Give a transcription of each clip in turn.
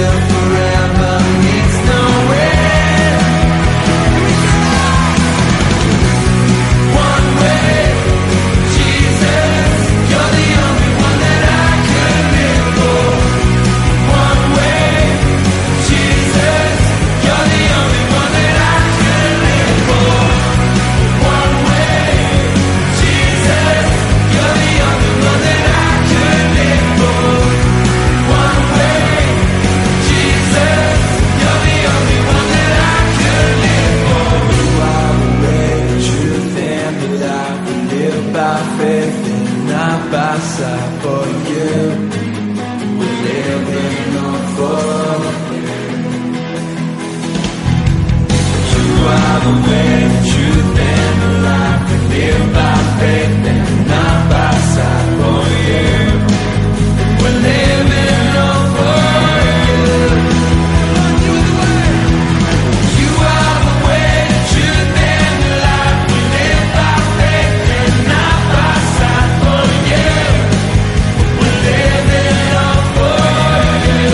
live forever needs no end. One way, Jesus, you're the only one that I could live for. One way, Jesus, you're the only one that I could live for. One way, Jesus, you're the only one that I could live for. One way, Jesus, you're the only one that I could live for. You are the way, the truth, and the life. We live by faith and not by sight. For you, we live in on for you. You are the way, the truth, and the life. We live by faith and not by sight. For you, we're living on for you. You are the way, the truth, and the life. We live by faith and not by sight. For you, we're living on for you.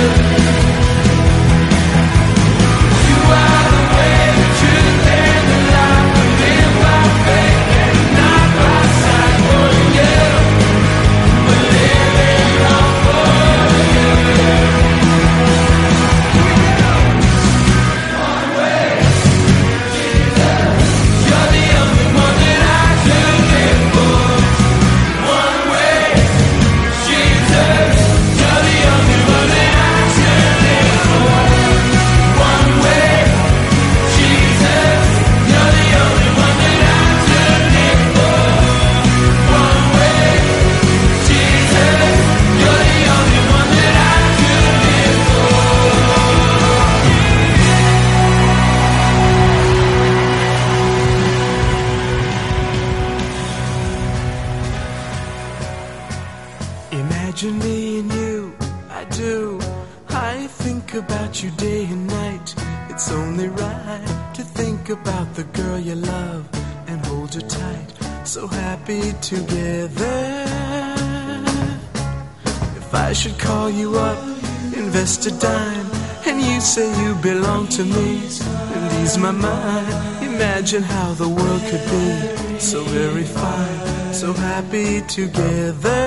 You are the way, the truth, and the life. We live by faith and not by sight. For you, we're living on for you. One way, Jesus, you're the only one that I could live for. One way, Jesus, you're the only one that I could live for. One way, Jesus, you're the only one that I could live for. One way, Jesus, you're the only one that I could live for. Imagine me and you, I do. I think about you day and night. It's only right to think about the girl you love and hold her tight. So happy together. If I should call you up, invest a dime, and you say you belong to me, and ease my mind. Imagine how the world could be so very fine, so happy together.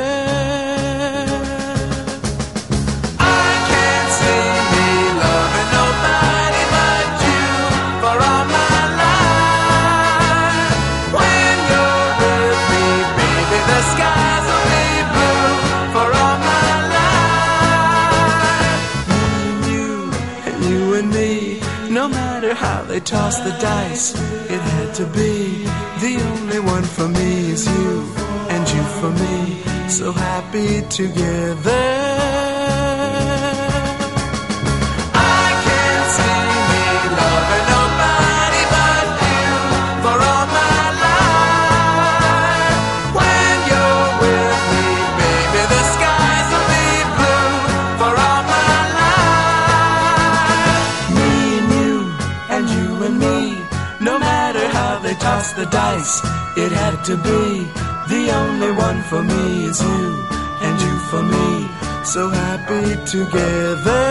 I can't see me loving nobody but you for all my life. When you're with me, baby, the skies will be blue for all my life. You and me, no matter how they toss the dice, it had to be. The only one for me is you, and you for me, so happy together. I can't see me loving nobody but you for all my life. When you're with me, baby, the skies will be blue for all my life. Me and me, no matter how they toss the dice, it had to be. The only one for me is you, and you for me, so happy together.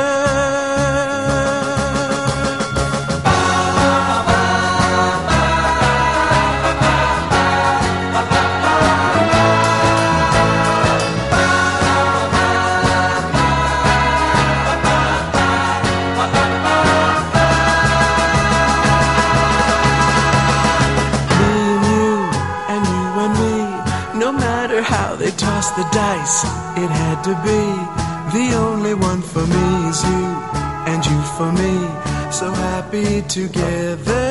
Toss the dice, it had to be. The only one for me is you, and you for me, so happy together.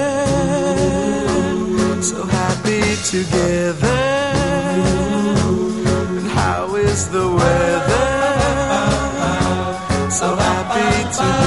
So happy together. And how is the weather? So happy together.